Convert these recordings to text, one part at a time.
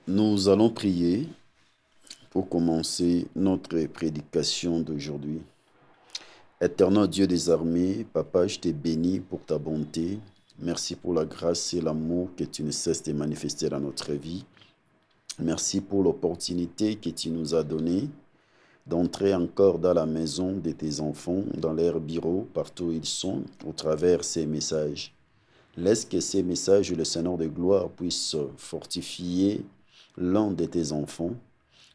Nous allons prier pour commencer notre prédication d'aujourd'hui. Éternel Dieu des armées, Papa, je te bénis pour ta bonté. Merci pour la grâce et l'amour que tu ne cesses de manifester dans notre vie. Merci pour l'opportunité que tu nous as donnée d'entrer encore dans la maison de tes enfants, dans leur bureau, partout où ils sont, au travers ces messages. Laisse que ces messages, le Seigneur de gloire, puissent fortifier l'un de tes enfants,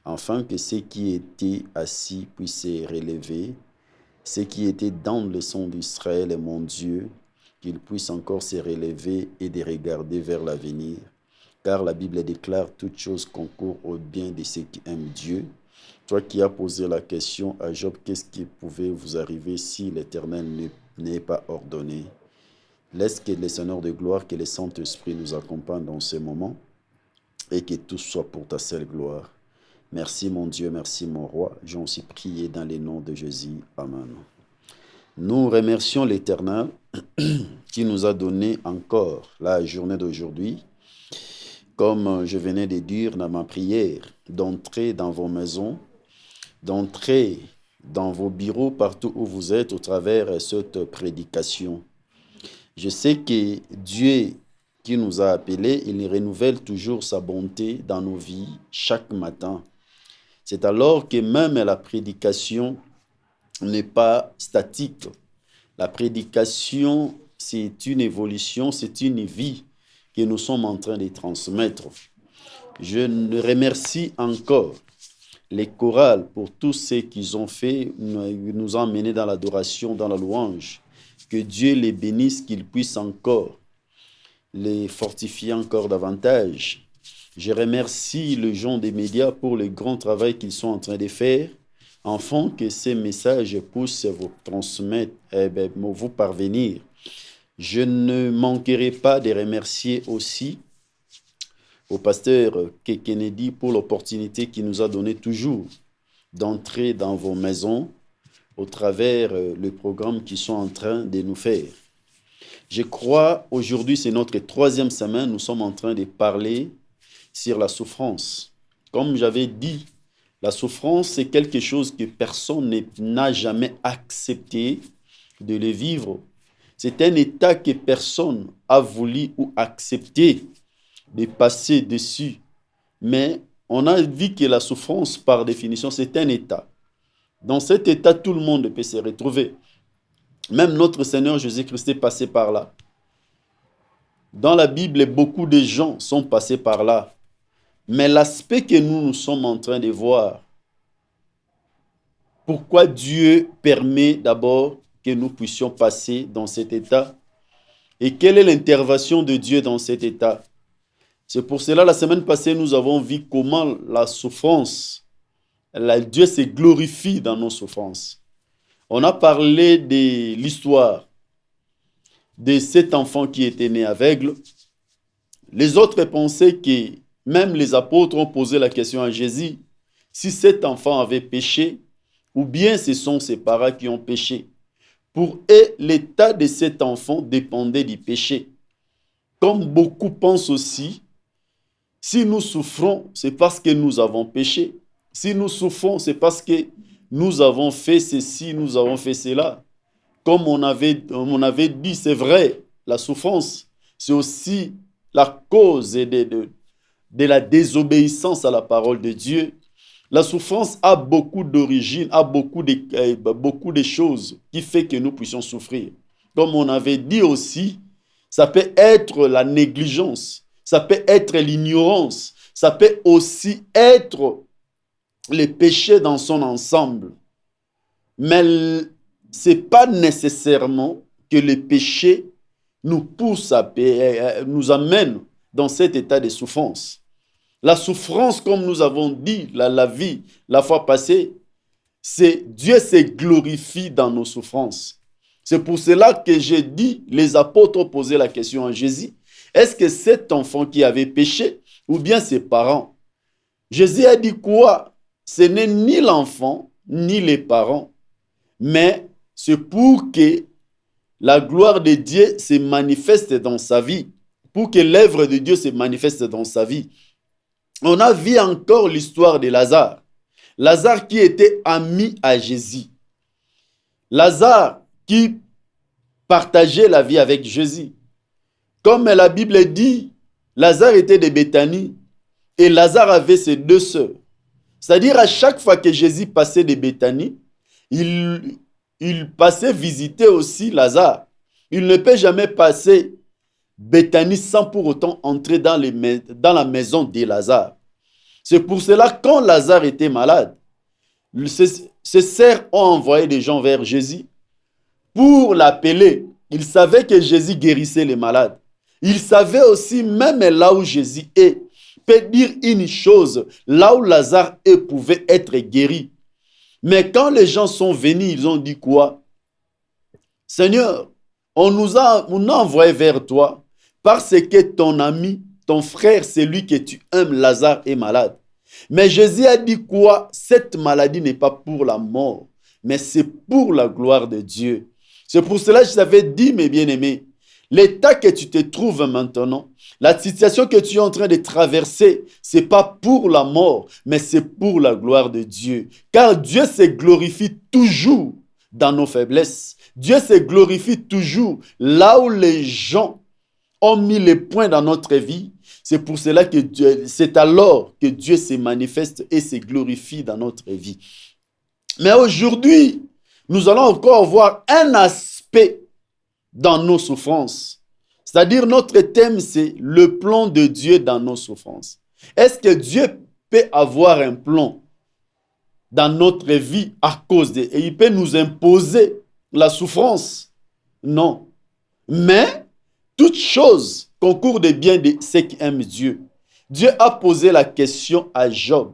afin que ceux qui étaient assis puissent se relever, ceux qui étaient dans le son d'Israël, mon Dieu, qu'ils puissent encore se relever et de regarder vers l'avenir. Car la Bible déclare toute chose concourt au bien de ceux qui aiment Dieu. Toi qui as posé la question à Job, qu'est-ce qui pouvait vous arriver si l'Éternel n'est pas ordonné? Laisse que le Seigneur de gloire, que le Saint-Esprit nous accompagne dans ce moment et que tout soit pour ta seule gloire. Merci mon Dieu, merci mon roi. J'ai aussi prié dans le nom de Jésus. Amen. Nous remercions l'Éternel qui nous a donné encore la journée d'aujourd'hui. Comme je venais de dire dans ma prière, d'entrer dans vos maisons, d'entrer dans vos bureaux, partout où vous êtes, au travers cette prédication. Je sais que Dieu qui nous a appelés, il renouvelle toujours sa bonté dans nos vies chaque matin. C'est alors que même la prédication n'est pas statique. La prédication, c'est une évolution, c'est une vie que nous sommes en train de transmettre. Je remercie encore les chorales pour tout ce qu'ils ont fait, nous ont menés dans l'adoration, dans la louange. Que Dieu les bénisse, qu'ils puissent encore les fortifier encore davantage. Je remercie les gens des médias pour le grand travail qu'ils sont en train de faire, afin que ces messages puissent vous transmettre, vous parvenir. Je ne manquerai pas de remercier aussi au pasteur Kennedy pour l'opportunité qu'il nous a donné toujours d'entrer dans vos maisons au travers le programme qu'ils sont en train de nous faire. Je crois aujourd'hui, c'est notre troisième semaine, nous sommes en train de parler sur la souffrance. Comme j'avais dit, la souffrance, c'est quelque chose que personne n'a jamais accepté de le vivre. C'est un état que personne a voulu ou accepté de passer dessus. Mais on a vu que la souffrance, par définition, c'est un état. Dans cet état, tout le monde peut se retrouver. Même notre Seigneur Jésus-Christ est passé par là. Dans la Bible, beaucoup de gens sont passés par là. Mais l'aspect que nous sommes en train de voir, pourquoi Dieu permet d'abord que nous puissions passer dans cet état et quelle est l'intervention de Dieu dans cet état? C'est pour cela, la semaine passée, nous avons vu comment la souffrance, Dieu se glorifie dans nos souffrances. On a parlé de l'histoire de cet enfant qui était né aveugle. Les autres pensaient que même les apôtres ont posé la question à Jésus, si cet enfant avait péché, ou bien ce sont ses parents qui ont péché. Pour eux, l'état de cet enfant dépendait du péché. Comme beaucoup pensent aussi, si nous souffrons, c'est parce que nous avons péché. Si nous souffrons, c'est parce que nous avons fait ceci, nous avons fait cela. Comme on avait dit, c'est vrai, la souffrance, c'est aussi la cause de la désobéissance à la parole de Dieu. La souffrance a beaucoup d'origines, a beaucoup de choses qui font que nous puissions souffrir. Comme on avait dit aussi, ça peut être la négligence, ça peut être l'ignorance, ça peut aussi être le péché dans son ensemble. Mais ce n'est pas nécessairement que le péché nous pousse nous amène dans cet état de souffrance. La souffrance, comme nous avons dit, la vie, la fois passée, c'est Dieu se glorifie dans nos souffrances. C'est pour cela que j'ai dit, les apôtres ont posé la question à Jésus, est-ce que cet enfant qui avait péché ou bien ses parents? Jésus a dit quoi? Ce n'est ni l'enfant, ni les parents, mais c'est pour que la gloire de Dieu se manifeste dans sa vie, pour que l'œuvre de Dieu se manifeste dans sa vie. on a vu encore l'histoire de Lazare. Lazare qui était ami à Jésus. Lazare qui partageait la vie avec Jésus. Comme la Bible dit, Lazare était de Béthanie et Lazare avait ses deux sœurs. C'est-à-dire à chaque fois que Jésus passait de Béthanie, il passait visiter aussi Lazare. Il ne peut jamais passer Béthanie sans pour autant entrer dans la maison de Lazare. C'est pour cela que quand Lazare était malade, ses sœurs ont envoyé des gens vers Jésus pour l'appeler. Ils savaient que Jésus guérissait les malades. Ils savaient aussi, même là où Jésus est, peut dire une chose, là où Lazare pouvait être guéri. Mais quand les gens sont venus, ils ont dit quoi? Seigneur, on nous a envoyé vers toi parce que ton ami, ton frère, celui que tu aimes, Lazare, est malade. Mais Jésus a dit quoi? Cette maladie n'est pas pour la mort, mais c'est pour la gloire de Dieu. C'est pour cela que je t'avais dit, mes bien-aimés, l'état que tu te trouves maintenant, la situation que tu es en train de traverser, ce n'est pas pour la mort, mais c'est pour la gloire de Dieu. Car Dieu se glorifie toujours dans nos faiblesses. Dieu se glorifie toujours là où les gens ont mis les points dans notre vie. C'est pour cela que c'est alors que Dieu se manifeste et se glorifie dans notre vie. Mais aujourd'hui, nous allons encore voir un aspect dans nos souffrances. C'est-à-dire notre thème, c'est le plan de Dieu dans nos souffrances. Est-ce que Dieu peut avoir un plan dans notre vie à cause de... Et il peut nous imposer la souffrance? Non. Mais toute chose concourt de bien de ceux qui aiment Dieu. Dieu a posé la question à Job.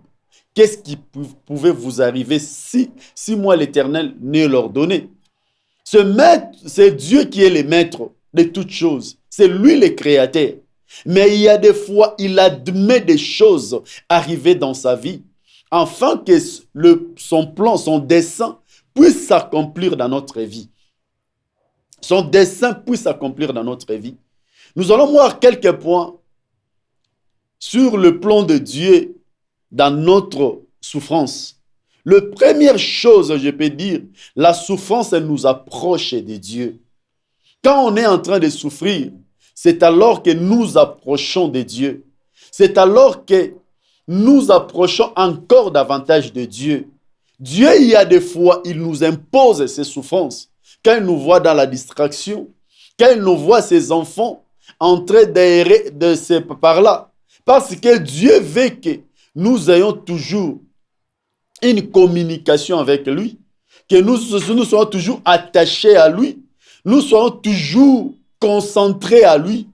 Qu'est-ce qui pouvait vous arriver si moi l'Éternel ne leur donnait? C'est Dieu qui est le maître de toutes choses. C'est lui le créateur. Mais il y a des fois, il admet des choses arriver dans sa vie afin que son plan, son dessein puisse s'accomplir dans notre vie. Son dessein puisse s'accomplir dans notre vie. Nous allons voir quelques points sur le plan de Dieu dans notre souffrance. La première chose, je peux dire, la souffrance, elle nous approche de Dieu. Quand on est en train de souffrir, c'est alors que nous approchons de Dieu. C'est alors que nous approchons encore davantage de Dieu. Dieu, il y a des fois, il nous impose ses souffrances. Quand il nous voit dans la distraction, quand il nous voit ses enfants en train d'errer par là. Parce que Dieu veut que nous ayons toujours une communication avec lui, que nous soyons toujours attachés à lui, nous soyons toujours concentrés à lui.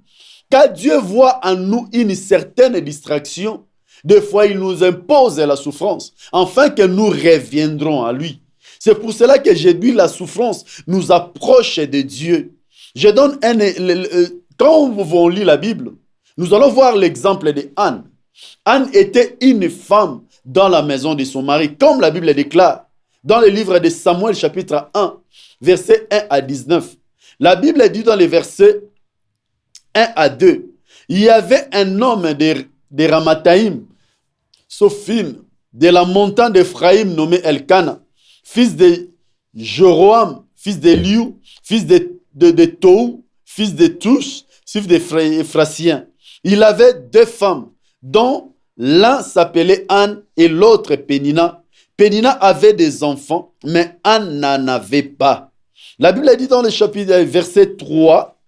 Car Dieu voit en nous une certaine distraction, des fois il nous impose la souffrance, afin que nous reviendrons à lui. C'est pour cela que j'ai dit la souffrance nous approche de Dieu. Je donne quand on lit la Bible, nous allons voir l'exemple de Anne. Anne était une femme dans la maison de son mari, comme la Bible déclare dans le livre de Samuel chapitre 1, versets 1 à 19. La Bible dit dans les versets 1 à 2, il y avait un homme de Ramathaïm, Sophim, de la montagne d'Ephraïm nommé Elkana, fils de Jeroam, fils de Liu, fils de Tou, fils de Touche, fils d'Ephrasien. Il avait deux femmes, dont l'un s'appelait Anne et l'autre Pénina. Pénina avait des enfants, mais Anne n'en avait pas. La Bible dit dans le chapitre verset 3,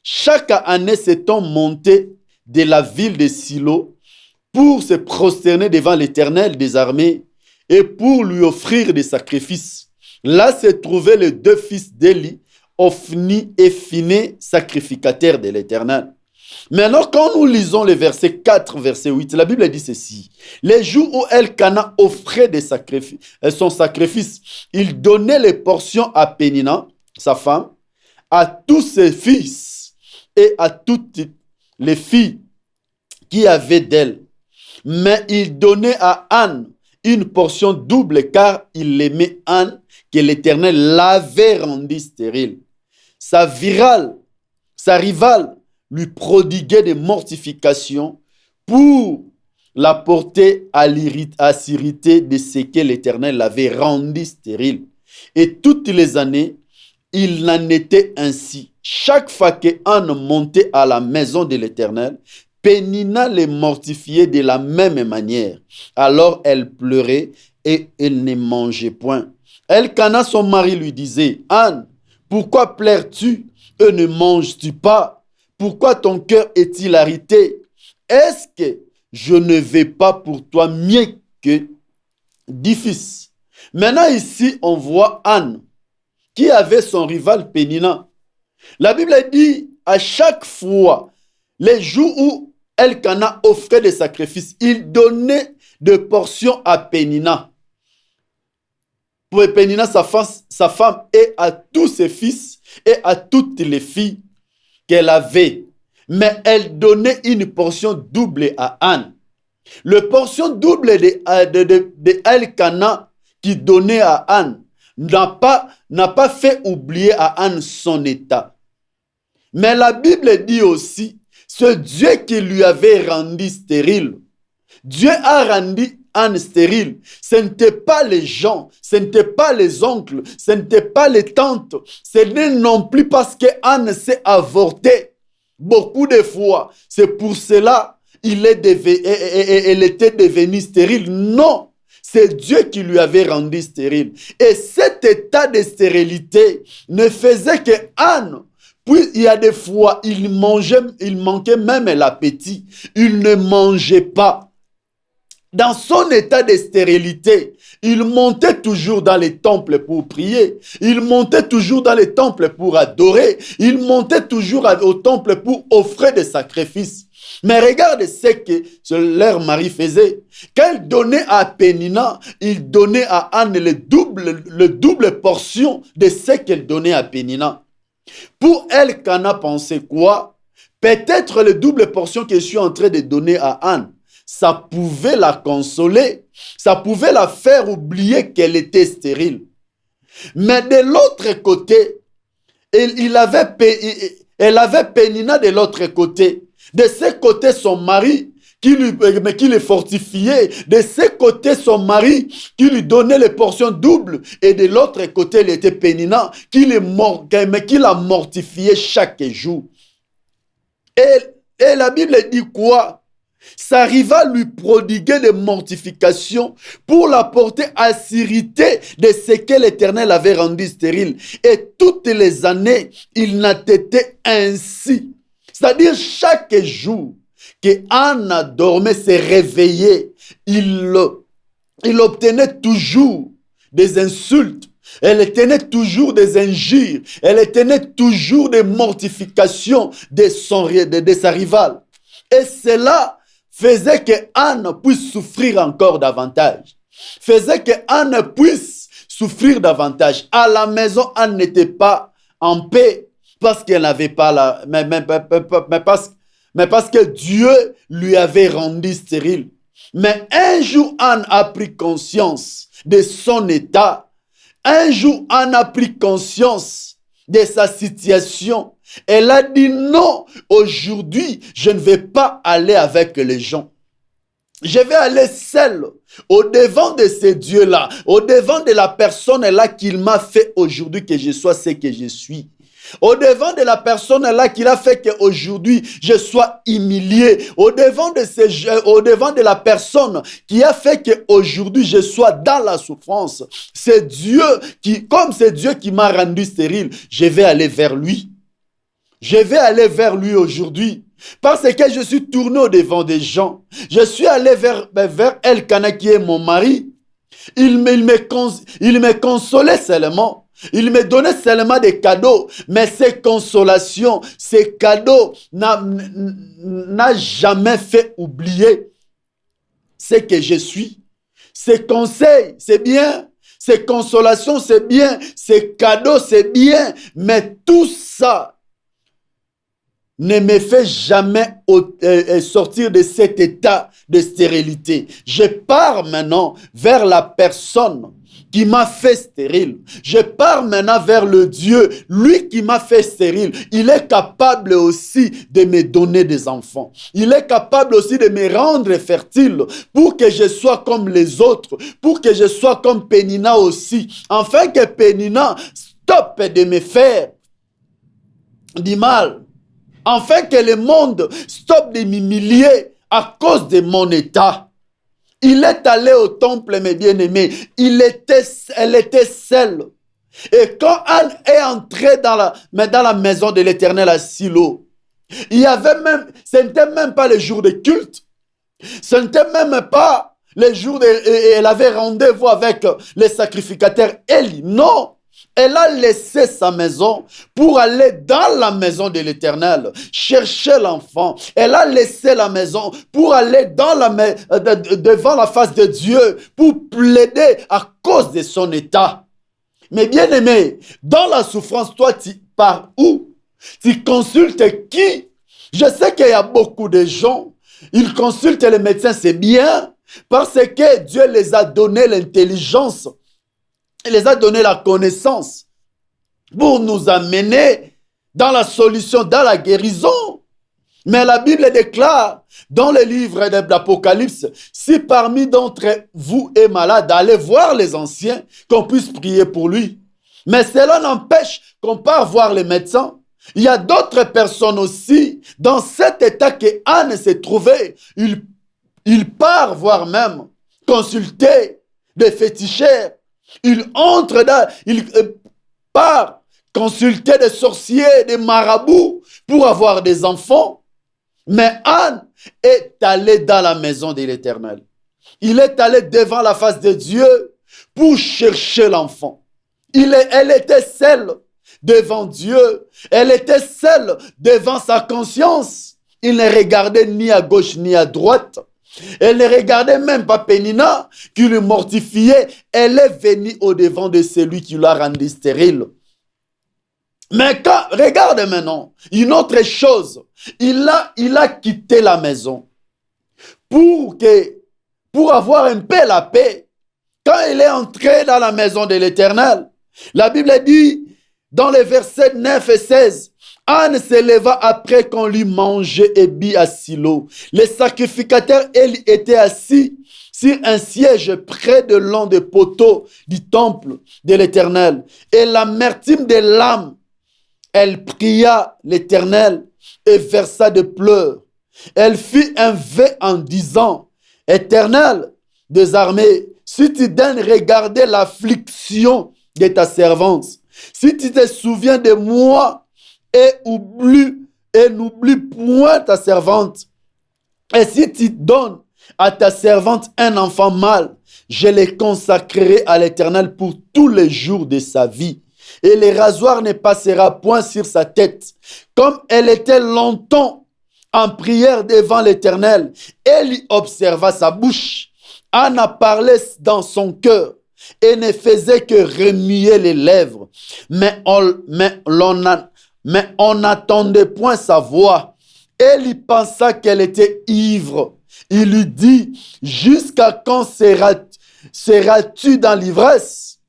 chaque année s'étant monté de la ville de Silo pour se prosterner devant l'Éternel des armées et pour lui offrir des sacrifices. Là se trouvaient les deux fils d'Élie, Ophni et Phiné, sacrificataires de l'Éternel. Maintenant, quand nous lisons le verset 4, verset 8, la Bible dit ceci. Les jours où Elkana offrait son sacrifice, il donnait les portions à Pénina, sa femme, à tous ses fils et à toutes les filles qui avaient d'elle. Mais il donnait à Anne une portion double car il aimait Anne que l'Éternel l'avait rendue stérile. Sa rivale lui prodiguait des mortifications pour la portait à s'irriter de ce que l'Éternel l'avait rendu stérile. Et toutes les années, il en était ainsi. Chaque fois qu'Anne montait à la maison de l'Éternel, Pénina les mortifiait de la même manière. Alors elle pleurait et elle ne mangeait point. Elkana, son mari, lui disait, Anne, pourquoi pleures-tu et ne manges-tu pas? Pourquoi ton cœur est-il irrité? Est-ce que je ne vais pas pour toi mieux que 10 fils? Maintenant ici, on voit Anne qui avait son rival Pénina. La Bible dit, à chaque fois, les jours où Elkana offrait des sacrifices, il donnait des portions à Pénina. Pour Pénina, sa femme, et à tous ses fils et à toutes les filles qu'elle avait. Mais elle donnait une portion double à Anne. La portion double de Elkana qui donnait à Anne n'a pas fait oublier à Anne son état. Mais la Bible dit aussi, ce Dieu qui lui avait rendu stérile, Dieu a rendu Anne stérile. Ce n'était pas les gens, ce n'était pas les oncles, ce n'était pas les tantes, ce n'est non plus parce que Anne s'est avortée beaucoup de fois. C'est pour cela elle était devenue stérile. Non, c'est Dieu qui lui avait rendu stérile. Et cet état de stérilité ne faisait que Anne. Puis il y a des fois, il manquait même l'appétit. Il ne mangeait pas. Dans son état de stérilité, il montait toujours dans les temples pour prier. Il montait toujours dans les temples pour adorer. Il montait toujours au temple pour offrir des sacrifices. Mais regarde ce que leur mari faisait. Qu'elle donnait à Pénina, il donnait à Anne le double portion de ce qu'elle donnait à Pénina. Pour elle, Cana pensait quoi? Peut-être le double portion que je suis en train de donner à Anne, ça pouvait la consoler, ça pouvait la faire oublier qu'elle était stérile. Mais de l'autre côté, elle avait Pénina de l'autre côté. De ce côté, son mari qui le fortifiait. De ce côté, son mari qui lui donnait les portions doubles. Et de l'autre côté, il était Pénina qui la mortifiait chaque jour. Et la Bible dit quoi? Sa rivale lui prodiguait des mortifications pour la porter à s'irriter de ce que l'Éternel avait rendu stérile. Et toutes les années, il n'a été ainsi. C'est-à-dire chaque jour que Anne dormait, se réveillait, il obtenait toujours des insultes. Elle tenait toujours des injures. Elle tenait toujours des mortifications de sa rivale. Et cela faisait que Anne puisse souffrir encore davantage. Faisait que Anne puisse souffrir davantage. À la maison, Anne n'était pas en paix parce qu'elle n'avait pas mais parce que Dieu lui avait rendu stérile. Mais un jour, Anne a pris conscience de son état. Un jour, Anne a pris conscience de sa situation. Elle a dit non, aujourd'hui, je ne vais pas aller avec les gens. Je vais aller seule au-devant de ces dieux-là, au-devant de la personne-là qu'il m'a fait aujourd'hui que je sois ce que je suis. Au-devant de la personne-là qui a fait qu'aujourd'hui je sois humilié. Au-devant de la personne qui a fait qu'aujourd'hui je sois dans la souffrance. C'est Dieu comme c'est Dieu qui m'a rendu stérile, je vais aller vers lui. Je vais aller vers lui aujourd'hui. Parce que je suis tourné au-devant des gens. Je suis allé vers Elkana qui est mon mari. Il me consolait seulement. Il me donnait seulement des cadeaux. Mais ces consolations, ces cadeaux n'a jamais fait oublier ce que je suis. Ces conseils, c'est bien. Ces consolations, c'est bien. Ces cadeaux, c'est bien. Mais tout ça ne me fais jamais sortir de cet état de stérilité. Je pars maintenant vers la personne qui m'a fait stérile. Je pars maintenant vers le Dieu, lui qui m'a fait stérile. Il est capable aussi de me donner des enfants. Il est capable aussi de me rendre fertile pour que je sois comme les autres, pour que je sois comme Pénina aussi. Afin que Pénina stoppe de me faire du mal. Afin que le monde stoppe de m'humilier à cause de mon état. Il est allé au temple, mes bien-aimés. Elle était seule. Et quand Anne est entrée dans la maison de l'Éternel à Silo, ce n'était même pas le jour de culte. Ce n'était même pas le jour elle avait rendez-vous avec les sacrificateurs Élie. Non. Elle a laissé sa maison pour aller dans la maison de l'Éternel, chercher l'enfant. Elle a laissé la maison pour aller devant la face de Dieu, pour plaider à cause de son état. Mais bien aimé, dans la souffrance, toi, tu pars où? Tu consultes qui? Je sais qu'il y a beaucoup de gens, ils consultent les médecins, c'est bien, parce que Dieu les a donné l'intelligence. Il les a donné la connaissance pour nous amener dans la solution, dans la guérison. Mais la Bible déclare dans le livre de l'Apocalypse, si parmi d'entre vous est malade, allez voir les anciens, qu'on puisse prier pour lui. Mais cela n'empêche qu'on part voir les médecins. Il y a d'autres personnes aussi, dans cet état que Anne s'est trouvée, il part voir même, consulter des féticheurs. Il part consulter des sorciers, des marabouts pour avoir des enfants. Mais Anne est allée dans la maison de l'Éternel. Il est allé devant la face de Dieu pour chercher l'enfant. Elle était seule devant Dieu. Elle était seule devant sa conscience. Il ne regardait ni à gauche ni à droite. Elle ne regardait même pas Pénina qui le mortifiait. Elle est venue au-devant de celui qui l'a rendu stérile. Mais regarde maintenant, une autre chose. Il a quitté la maison pour avoir un peu la paix. Quand il est entré dans la maison de l'Éternel, la Bible dit dans les versets 9 et 16, Anne se leva après qu'on lui mangeait et bu à Silo. Les sacrificateurs, ils étaient assis sur un siège près de l'un des poteaux du temple de l'Éternel. Et l'amertume de l'âme, elle pria l'Éternel et versa des pleurs. Elle fit un vœu en disant, Éternel des armées, si tu daignes regarder l'affliction de ta servante, si tu te souviens de moi, et n'oublie point ta servante. Et si tu donnes à ta servante un enfant mâle, je le consacrerai à l'Éternel pour tous les jours de sa vie. Et le rasoir ne passera point sur sa tête. Comme elle était longtemps en prière devant l'Éternel, elle y observa sa bouche. Anna parlait dans son cœur et ne faisait que remuer les lèvres. Mais on n'attendait point sa voix. Elle y pensa qu'elle était ivre. Il lui dit, jusqu'à quand seras-tu dans l'ivresse?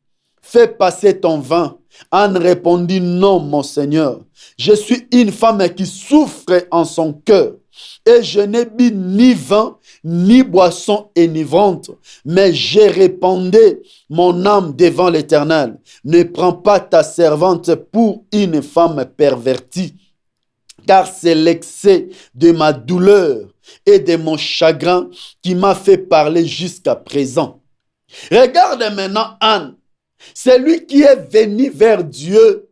Fais passer ton vin. Anne répondit, non, mon Seigneur. Je suis une femme qui souffre en son cœur. Et je n'ai bu ni vin, ni boisson enivrante, mais j'ai répandu mon âme devant l'Éternel. Ne prends pas ta servante pour une femme pervertie, car c'est l'excès de ma douleur et de mon chagrin qui m'a fait parler jusqu'à présent. Regarde maintenant Anne, c'est lui qui est venu vers Dieu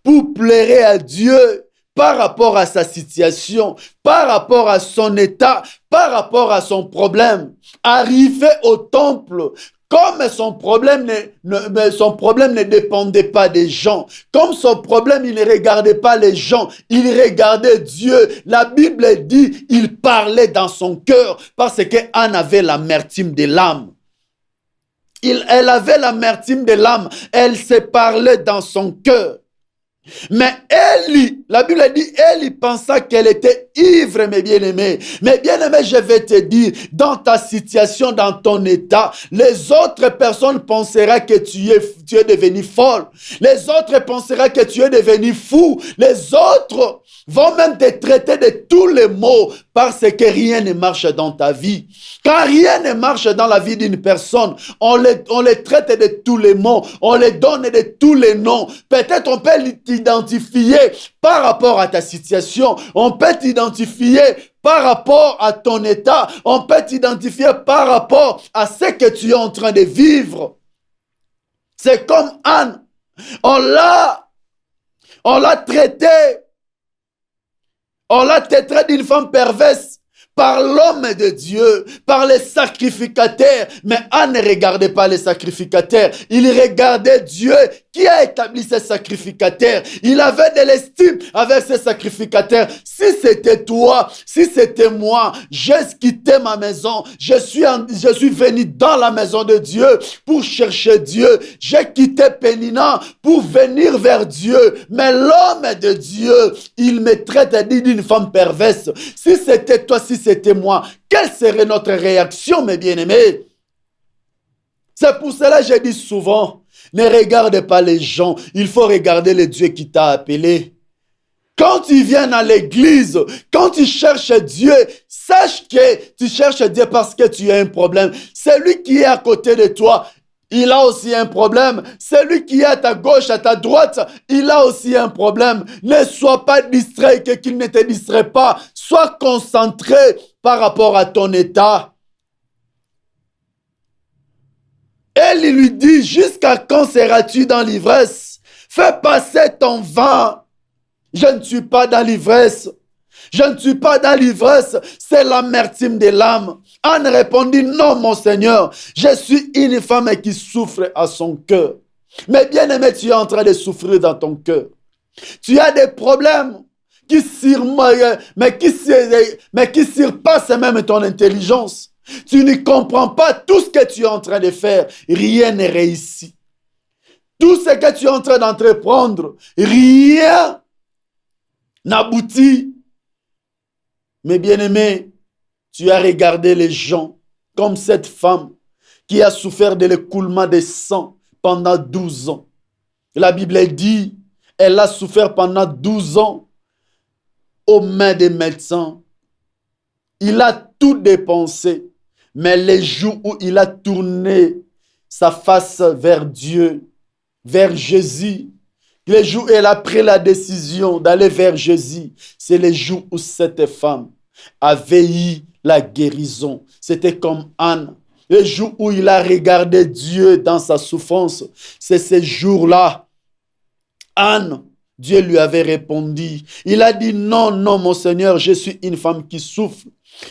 pour pleurer à Dieu par rapport à sa situation, par rapport à son état, par rapport à son problème. Arrivé au temple, comme son problème ne dépendait pas des gens, comme son problème, il ne regardait pas les gens, il regardait Dieu. La Bible dit, il parlait dans son cœur parce qu'Anne avait l'amertume de l'âme. Elle avait l'amertume de l'âme, elle se parlait dans son cœur. Mais Élie, la Bible dit, Élie pensa qu'elle était ivre, mes bien-aimés. Mes bien-aimés, je vais te dire, dans ta situation, dans ton état, les autres personnes penseront que tu es devenu folle. Les autres penseront que tu es devenu fou. Les autres vont même te traiter de tous les maux parce que rien ne marche dans ta vie. Quand rien ne marche dans la vie d'une personne, on les traite de tous les maux, on les donne de tous les noms. Peut-être on peut t'identifier par rapport à ta situation, on peut t'identifier par rapport à ton état, on peut t'identifier par rapport à ce que tu es en train de vivre. C'est comme Anne, on l'a traité d'une femme perverse par l'homme de Dieu, par les sacrificateurs. Mais Anne ne regardait pas les sacrificateurs. Il regardait Dieu qui a établi ces sacrificateurs. Il avait de l'estime avec ces sacrificateurs. Si c'était toi, si c'était moi, j'ai quitté ma maison. Je suis venu dans la maison de Dieu pour chercher Dieu. J'ai quitté Pénina pour venir vers Dieu. Mais l'homme de Dieu, il me traite d'une femme perverse. Si c'était toi, si c'était moi, quelle serait notre réaction, mes bien-aimés? C'est pour cela que je dis souvent, ne regarde pas les gens, il faut regarder le Dieu qui t'a appelé. Quand tu viens à l'église, quand tu cherches Dieu, sache que tu cherches Dieu parce que tu as un problème. Celui qui est à côté de toi, il a aussi un problème. Celui qui est à ta gauche, à ta droite, il a aussi un problème. Ne sois pas distrait, que qu'il ne te distrait pas. Sois concentré par rapport à ton état. Elle lui dit, jusqu'à quand seras-tu dans l'ivresse? Fais passer ton vin. Je ne suis pas dans l'ivresse. Je ne suis pas dans l'ivresse, c'est l'amertume de l'âme. Anne répondit, non mon Seigneur, je suis une femme qui souffre à son cœur. Mais bien aimé, tu es en train de souffrir dans ton cœur. Tu as des problèmes qui surpassent même ton intelligence. Tu ne comprends pas tout ce que tu es en train de faire. Rien n'est réussi. Tout ce que tu es en train d'entreprendre, rien n'aboutit. Mais bien-aimé, tu as regardé les gens comme cette femme qui a souffert de l'écoulement des sang pendant 12 ans. La Bible dit, elle a souffert pendant 12 ans aux mains des médecins. Il a tout dépensé, mais les jours où il a tourné sa face vers Dieu, vers Jésus, les jours où elle a pris la décision d'aller vers Jésus, c'est les jours où cette femme avait eu la guérison. C'était comme Anne. Le jour où il a regardé Dieu dans sa souffrance, c'est ce jour-là. Anne, Dieu lui avait répondu. Il a dit, non, non, mon Seigneur, je suis une femme qui souffre.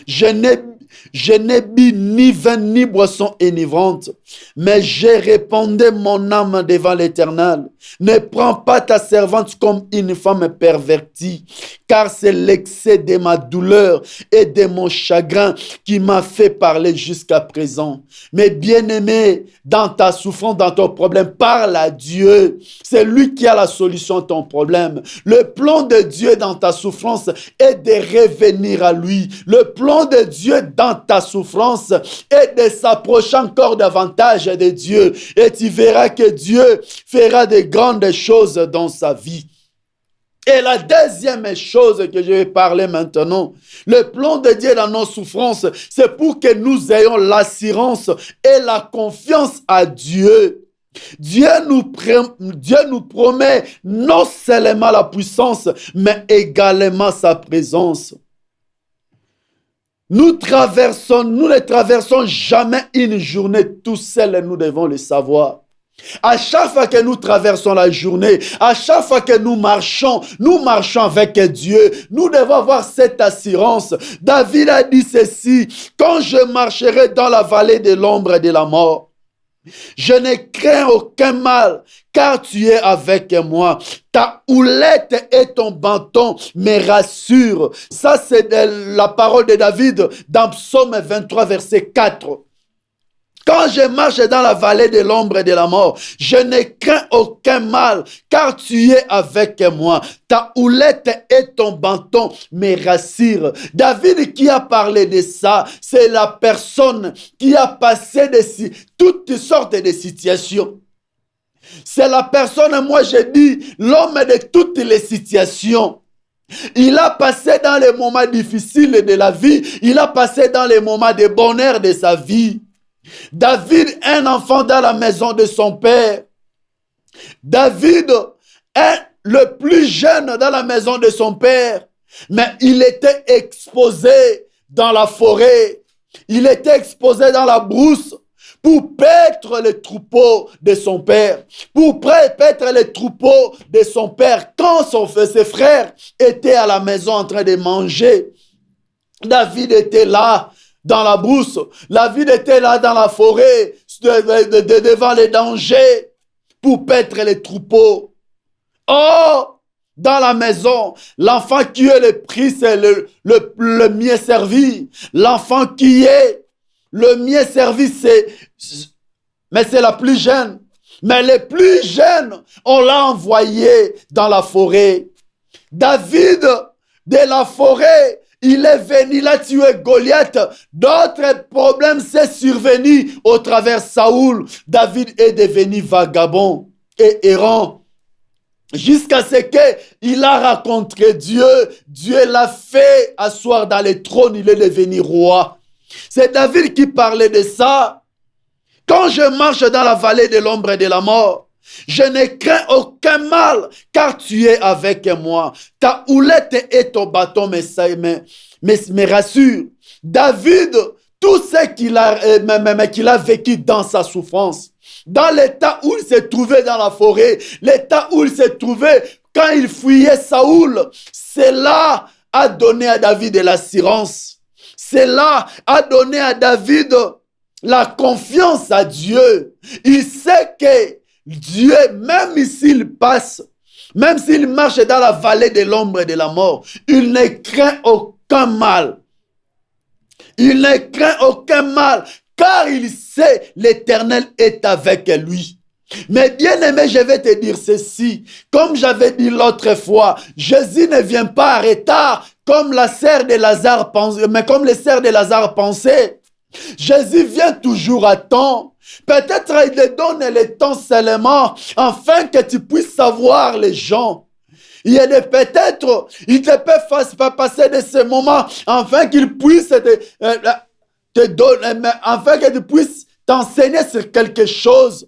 Je n'ai bu ni vin ni boisson enivrante, mais j'ai répandu mon âme devant l'Éternel. Ne prends pas ta servante comme une femme pervertie, car c'est l'excès de ma douleur et de mon chagrin qui m'a fait parler jusqu'à présent. Mais bien-aimé, dans ta souffrance, dans ton problème, parle à Dieu. C'est lui qui a la solution à ton problème. Le plan de Dieu dans ta souffrance est de revenir à lui. Le plan de Dieu dans ta souffrance est de s'approcher encore davantage de Dieu. Et tu verras que Dieu fera de grandes choses dans sa vie. Et la deuxième chose que je vais parler maintenant, le plan de Dieu dans nos souffrances, c'est pour que nous ayons l'assurance et la confiance à Dieu. Dieu nous promet non seulement la puissance, mais également sa présence. Nous ne traversons jamais une journée tout seuls, nous devons le savoir. À chaque fois que nous traversons la journée, à chaque fois que nous marchons avec Dieu. Nous devons avoir cette assurance. David a dit ceci, quand je marcherai dans la vallée de l'ombre de la mort, je ne crains aucun mal, car tu es avec moi. Ta houlette et ton bâton me rassurent. Ça, c'est la parole de David dans Psaume 23, verset 4. Quand je marche dans la vallée de l'ombre et de la mort, je ne crains aucun mal, car tu es avec moi. Ta houlette et ton bâton me rassurent. David qui a parlé de ça, c'est la personne qui a passé toutes sortes de situations. C'est la personne, moi je dis, l'homme de toutes les situations. Il a passé dans les moments difficiles de la vie, il a passé dans les moments de bonheur de sa vie. David, un enfant dans la maison de son père. David est le plus jeune dans la maison de son père, mais il était exposé dans la forêt, il était exposé dans la brousse pour paître les troupeaux de son père, pour paître les troupeaux de son père. Quand ses frères étaient à la maison en train de manger, David était là dans la brousse, David était là dans la forêt, devant les dangers, pour paître les troupeaux. Oh, dans la maison, l'enfant qui est le prix, c'est le mieux servi. L'enfant qui est le mieux servi, mais c'est la plus jeune. Mais les plus jeunes, on l'a envoyé dans la forêt. David, de la forêt, il est venu, il a tué Goliath. D'autres problèmes s'est survenu au travers Saoul. David est devenu vagabond et errant. Jusqu'à ce qu'il a rencontré Dieu. Dieu l'a fait asseoir dans le trône, il est devenu roi. C'est David qui parlait de ça. Quand je marche dans la vallée de l'ombre et de la mort, je ne crains aucun mal, car tu es avec moi. Ta houlette et ton bâton me rassurent. David, tout ce qu'il a vécu dans sa souffrance, dans l'état où il s'est trouvé dans la forêt, l'état où il s'est trouvé quand il fuyait Saoul, cela a donné à David de l'assurance. Cela a donné à David la confiance à Dieu. Il sait que Dieu, même s'il passe, même s'il marche dans la vallée de l'ombre et de la mort, il ne craint aucun mal. Il ne craint aucun mal, car il sait l'Éternel est avec lui. Mais bien aimé, je vais te dire ceci, comme j'avais dit l'autre fois, Jésus ne vient pas en retard, comme la sœur de Lazare pensait, mais comme les sœurs de Lazare pensaient. Jésus vient toujours à temps. Peut-être il te donne le temps seulement, afin que tu puisses savoir les gens. Il y a des peut-être, il te peut passer de ce moment, afin qu'il puisse te donner, afin que tu puisses t'enseigner sur quelque chose.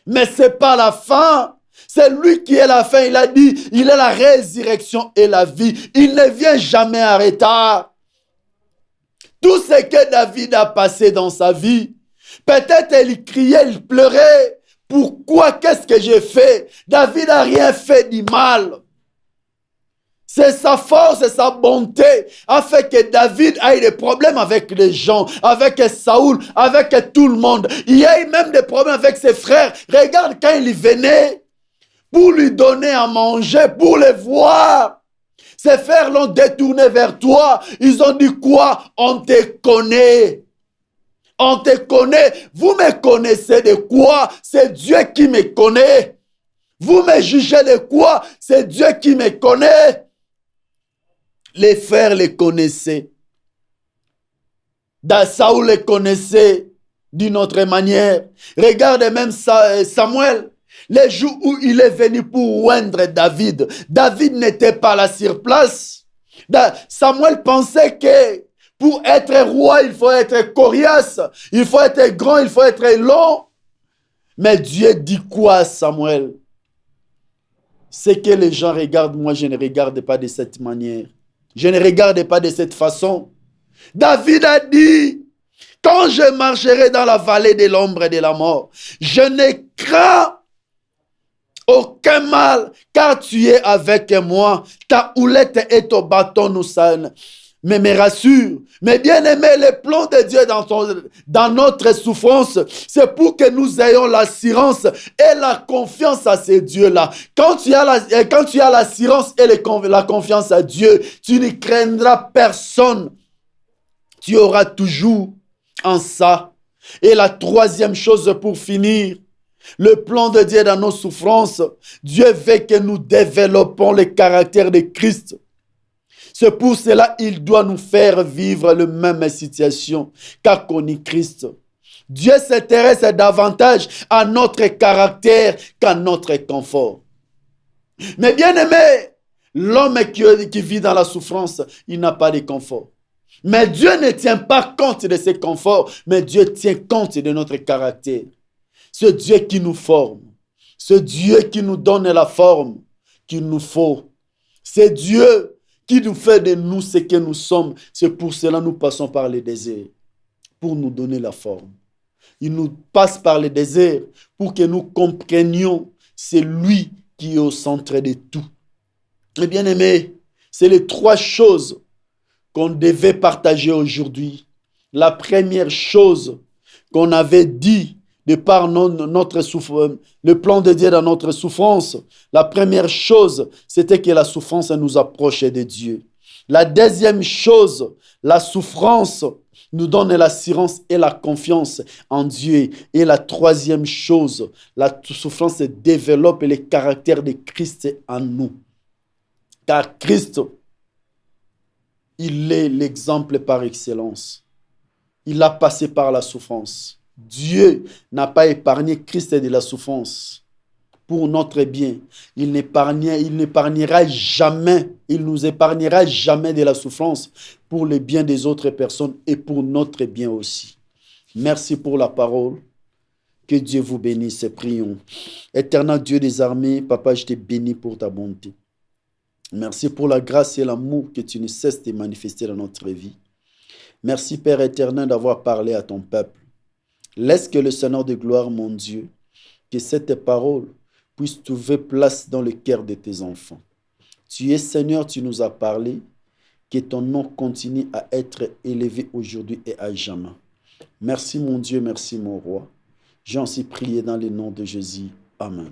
Mais ce n'est pas la fin. C'est lui qui est la fin. Il a dit, il est la résurrection et la vie. Il ne vient jamais en retard. Tout ce que David a passé dans sa vie, peut-être il criait, il pleurait. Pourquoi? Qu'est-ce que j'ai fait? David n'a rien fait du mal. C'est sa force et sa bonté a fait que David ait des problèmes avec les gens, avec Saoul, avec tout le monde. Il y a eu même des problèmes avec ses frères. Regarde quand il venait pour lui donner à manger, pour les voir. Ses frères l'ont détourné vers toi. Ils ont dit quoi? On te connaît. On te connaît. Vous me connaissez de quoi? C'est Dieu qui me connaît. Vous me jugez de quoi? C'est Dieu qui me connaît. Les frères les connaissaient. Saoul les connaissait d'une autre manière. Regarde même Samuel. Les jours où il est venu pour oindre David, David n'était pas là sur place. Samuel pensait que pour être roi, il faut être coriace, il faut être grand, il faut être long. Mais Dieu dit quoi à Samuel? C'est que les gens regardent, moi je ne regarde pas de cette manière. Je ne regarde pas de cette façon. David a dit, quand je marcherai dans la vallée de l'ombre et de la mort, je ne crains aucun mal, car tu es avec moi. Ta houlette et ton bâton me rassurent. Mais bien aimé, le plan de Dieu dans notre souffrance, c'est pour que nous ayons l'assurance et la confiance à ces dieux-là. Quand tu as l'assurance et la confiance à Dieu, tu ne craindras personne. Tu auras toujours en ça Et la troisième chose pour finir, le plan de Dieu dans nos souffrances, Dieu veut que nous développons le caractère de Christ. C'est pour cela qu'il doit nous faire vivre la même situation qu'a connu Christ. Dieu s'intéresse davantage à notre caractère qu'à notre confort. Mais bien aimé, l'homme qui vit dans la souffrance, il n'a pas de confort. Mais Dieu ne tient pas compte de ses conforts, mais Dieu tient compte de notre caractère. C'est Dieu qui nous forme. C'est Dieu qui nous donne la forme qu'il nous faut. C'est Dieu qui nous fait de nous ce que nous sommes. C'est pour cela que nous passons par les déserts, pour nous donner la forme. Il nous passe par les déserts pour que nous comprenions c'est lui qui est au centre de tout. Et bien aimé, c'est les trois choses qu'on devait partager aujourd'hui. La première chose qu'on avait dit de par notre souffrance, le plan de Dieu dans notre souffrance, la première chose, c'était que la souffrance nous approchait de Dieu. La deuxième chose, la souffrance nous donne l'assurance et la confiance en Dieu. Et la troisième chose, la souffrance développe le caractère de Christ en nous. Car Christ, il est l'exemple par excellence. Il a passé par la souffrance. Dieu n'a pas épargné Christ de la souffrance pour notre bien. Il n'épargnera jamais, il nous épargnera jamais de la souffrance pour le bien des autres personnes et pour notre bien aussi. Merci pour la parole. Que Dieu vous bénisse, prions. Éternel Dieu des armées, Papa, je te bénis pour ta bonté. Merci pour la grâce et l'amour que tu ne cesses de manifester dans notre vie. Merci, Père éternel, d'avoir parlé à ton peuple. Laisse que le Seigneur de gloire, mon Dieu, que cette parole puisse trouver place dans le cœur de tes enfants. Tu es Seigneur, tu nous as parlé, que ton nom continue à être élevé aujourd'hui et à jamais. Merci mon Dieu, merci mon roi. J'en suis prié dans le nom de Jésus. Amen.